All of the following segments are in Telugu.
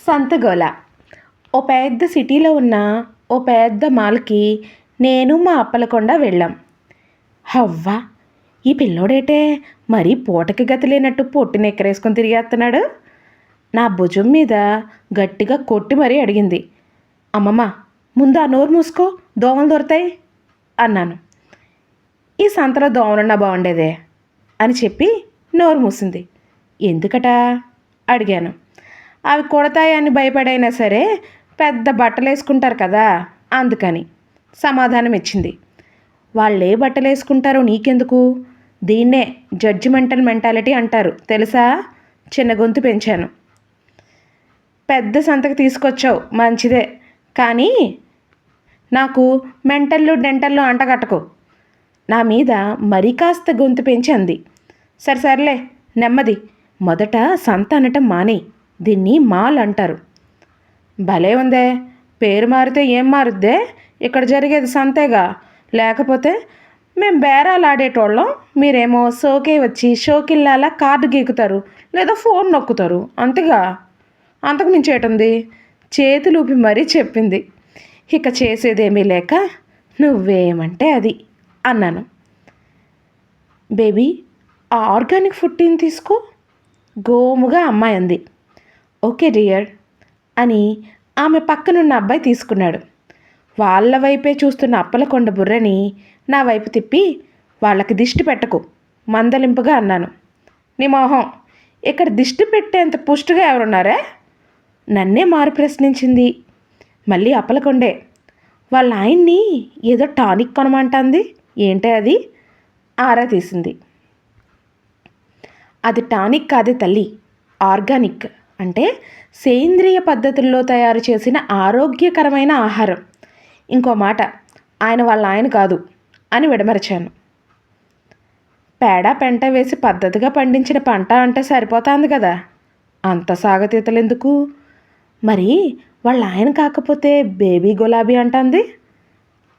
సంతగోల. ఓ పెద్ద సిటీలో ఉన్న ఓ పెద్ద మాల్కి నేను మా అప్పలకొండ వెళ్ళాం. హవ్వ, ఈ పిల్లోడేటే మరీ పూటకి గతి లేనట్టు పొట్టిన ఎక్కరేసుకొని తిరిగేస్తున్నాడు. నా భుజం మీద గట్టిగా కొట్టి మరీ అడిగింది. అమ్మమ్మ, ముందు ఆ నోరు మూసుకో, దోమలు దొరుకుతాయి అన్నాను. ఈ సంతలో దోమలున్నా బాగుండేదే అని చెప్పి నోరు మూసింది. ఎందుకట అడిగాను. అవి కొడతాయని భయపడైనా సరే పెద్ద బట్టలు వేసుకుంటారు కదా, అందుకని సమాధానం ఇచ్చింది. వాళ్ళే బట్టలు వేసుకుంటారో నీకెందుకు? దీన్నే జడ్జిమెంటల్ మెంటాలిటీ అంటారు తెలుసా? చిన్న గొంతు పెంచాను. పెద్ద సంతకు తీసుకొచ్చావు, మంచిదే, కానీ నాకు మెంటల్లు డెంటల్లు అంటగట్టకు. నా మీద మరీ కాస్త గొంతు పెంచి అంది. సర్లే నెమ్మది, మొదట సంత అనటం మానే, దీన్ని మాల్ అంటారు. భలే ఉందే, పేరు మారితే ఏం మారుద్దే? ఇక్కడ జరిగేది సంతేగా, లేకపోతే మేము బేరాలు ఆడేటోళ్ళం, మీరేమో సోకే వచ్చి షోకిల్లాలా కార్డు గీకుతారు లేదా ఫోన్ నొక్కుతారు, అంతేగా, అంతకు మించేటుంది చేతులూపి మరీ చెప్పింది. ఇక చేసేదేమీ లేక నువ్వేమంటే అది అన్నాను. బేబీ, ఆ ఆర్గానిక్ ఫుడ్ టీని తీసుకో, గోముగా అమ్మాయి అంది. ఓకే డియర్ అని ఆమె పక్కనున్న అబ్బాయి తీసుకున్నాడు. వాళ్ళ వైపే చూస్తున్న అప్పలకొండ బుర్రని నా వైపు తిప్పి, వాళ్ళకి దిష్టి పెట్టకు మందలింపుగా అన్నాను. నీ మొహం, ఇక్కడ దిష్టి పెట్టేంత పుష్టిగా ఎవరున్నారే? నన్నే మారు ప్రశ్నించింది. మళ్ళీ అప్పలకొండే. వాళ్ళ ఆయన్ని ఏదో టానిక్ కొనమంటుంది, ఏంటే అది? ఆరా తీసింది. అది టానిక్ కాదే తల్లి, ఆర్గానిక్ అంటే సేంద్రియ పద్ధతుల్లో తయారు చేసిన ఆరోగ్యకరమైన ఆహారం. ఇంకో మాట, వాళ్ళ ఆయన కాదు అని విడమరచాను. పేడ పెంట వేసి పద్ధతిగా పండించిన పంట అంటే సరిపోతుంది కదా, అంత సాగతీతలెందుకు? మరి వాళ్ళ ఆయన కాకపోతే బేబీ గులాబీ అంటుంది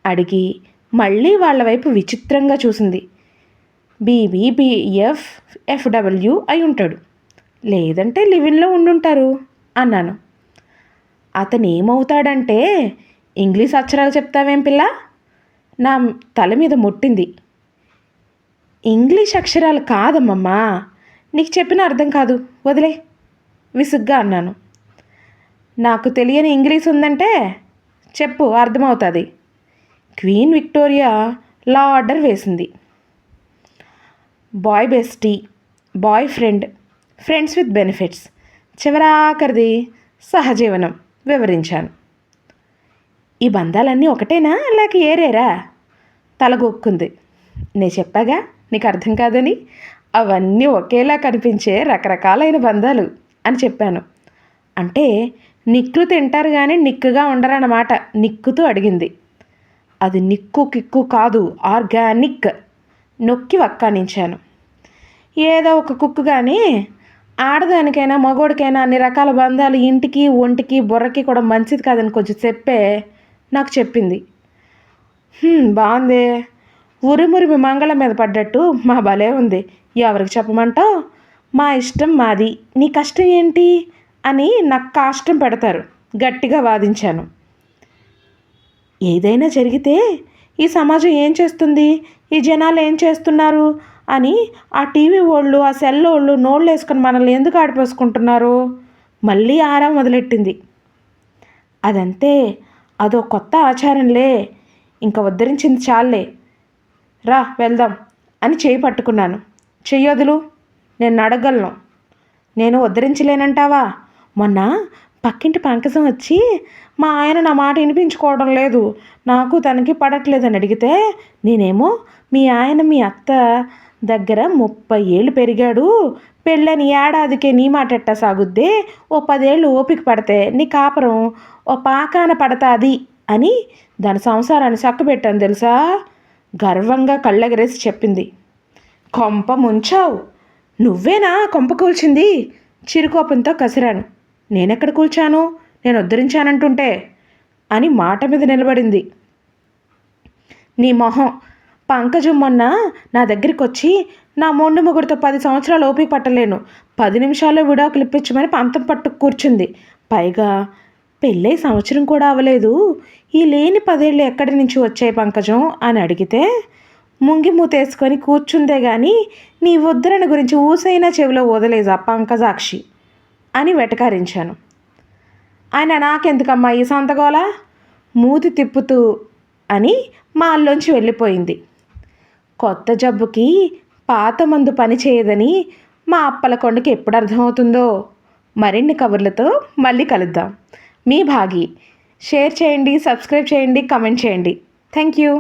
అడిగి మళ్ళీ వాళ్ళ వైపు విచిత్రంగా చూసింది. బీబీబీఎఫ్ ఎఫ్డబ్ల్యూ అయి ఉంటాడు, లేదంటే లివిన్లో ఉండుంటారు అన్నాను. అతను ఏమవుతాడంటే, ఇంగ్లీష్ అక్షరాలు చెప్తావేం పిల్ల? నా తల మీద ముట్టింది. ఇంగ్లీష్ అక్షరాలు కాదమ్మమ్మా, నీకు చెప్పిన అర్థం కాదు, వదిలే విసుగ్గా అన్నాను. నాకు తెలియని ఇంగ్లీష్ ఉందంటే చెప్పు, అర్థమవుతుంది. క్వీన్ విక్టోరియా లా ఆర్డర్ వేసింది. Boy bestie, boyfriend, friends with benefits, చివరాఖరిది సహజీవనం వివరించాను. ఈ బంధాలన్నీ ఒకటేనా లేక ఏరేరా? తలగొక్కుంది. నేను చెప్పాగా నీకు అర్థం కాదని, అవన్నీ ఒకేలా కనిపించే రకరకాలైన బంధాలు అని చెప్పాను. అంటే నిక్కులు తింటారు కానీ నిక్కుగా ఉండరన్నమాట, నిక్కుతూ అడిగింది. అది నిక్కు కిక్కు కాదు, ఆర్గానిక్, నొక్కి వక్కానించాను. ఏదో ఒక కుక్కు కానీ ఆడదానికైనా మగోడికైనా అన్ని రకాల బంధాలు ఇంటికి ఒంటికి బుర్రకి కూడా మంచిది కాదని కొంచెం చెప్పే నాకు చెప్పింది. బాగుంది, ఉరిమురిమి మంగళం మీద పడ్డట్టు మా భలే ఉంది. ఎవరికి చెప్పమంటావు? మా ఇష్టం మాది, నీ కష్టం ఏంటి అని నాకు కాష్టం పెడతారు, గట్టిగా వాదించాను. ఏదైనా జరిగితే ఈ సమాజం ఏం చేస్తుంది, ఈ జనాలు ఏం చేస్తున్నారు అని ఆ టీవీ వాళ్ళు, ఆ సెల్ వాళ్ళు నోళ్ళు వేసుకొని మనల్ని ఎందుకు ఆడిపోసుకుంటున్నారు? మళ్ళీ ఆరా మొదలెట్టింది. అదంతే, అదో కొత్త ఆచారంలే, ఇంకా ఉద్ధరించింది చాలే, రా వెళ్దాం అని చేయి పట్టుకున్నాను. చెయ్యొదులు, నేను అడగలను. నేను ఉద్ధరించలేనంటావా? మొన్న పక్కింటి పంకజం వచ్చి మా ఆయన నా మాట వినిపించుకోవడం లేదు, నాకు తనకి పడట్లేదని అడిగితే, నేనేమో మీ ఆయన మీ అత్త దగ్గర 30 ఏళ్ళు పెరిగాడు, పెళ్ళని ఏడాదికే నీ మాట ఎట్టా సాగుద్దే, ఓ 10 ఏళ్ళు ఓపిక పడితే నీ కాపురం ఓ పాకాన పడతాది అని దాని సంసారాన్ని చక్కబెట్టాను తెలుసా? గర్వంగా కళ్ళెగరేసి చెప్పింది. కొంప ముంచావు, నువ్వేనా కొంప కూల్చింది? చిరుకోపంతో కసిరాను. నేనెక్కడ కూల్చాను? నేను ఉద్ధరించానంటుంటే అని మాట మీద నిలబడింది. నీ మొహం, పంకజం మొన్న నా దగ్గరికి వచ్చి నా మొండు మొగుడితో 10 సంవత్సరాలు ఓపిక పట్టలేను, 10 నిమిషాల్లో విడాకులు ఇప్పించమని పంతం పట్టు కూర్చుంది. పైగా పెళ్ళై సంవత్సరం కూడా అవ్వలేదు, ఈ లేని 10 ఏళ్ళు ఎక్కడి నుంచి వచ్చాయి పంకజం అని అడిగితే, ముంగి మూతేసుకొని కూర్చుందే గాని నీ ఉద్ధరణ గురించి ఊసైనా చెవిలో వదలేదు ఆ పంకజాక్షి అని వెటకారించాను. ఆయన నాకెందుకమ్మా ఈ సంతగోళ, మూతి తిప్పుతూ అని మా అల్లోంచి వెళ్ళిపోయింది. కొత్త జబ్బుకి పాత మందు పని చేయదని మా అప్పలకొండకి ఎప్పుడు అర్థమవుతుందో. మరిన్ని కబుర్లతో మళ్ళీ కలుద్దాం. మీ భాగి. షేర్ చేయండి, సబ్స్క్రైబ్ చేయండి, కమెంట్ చేయండి. Thank you.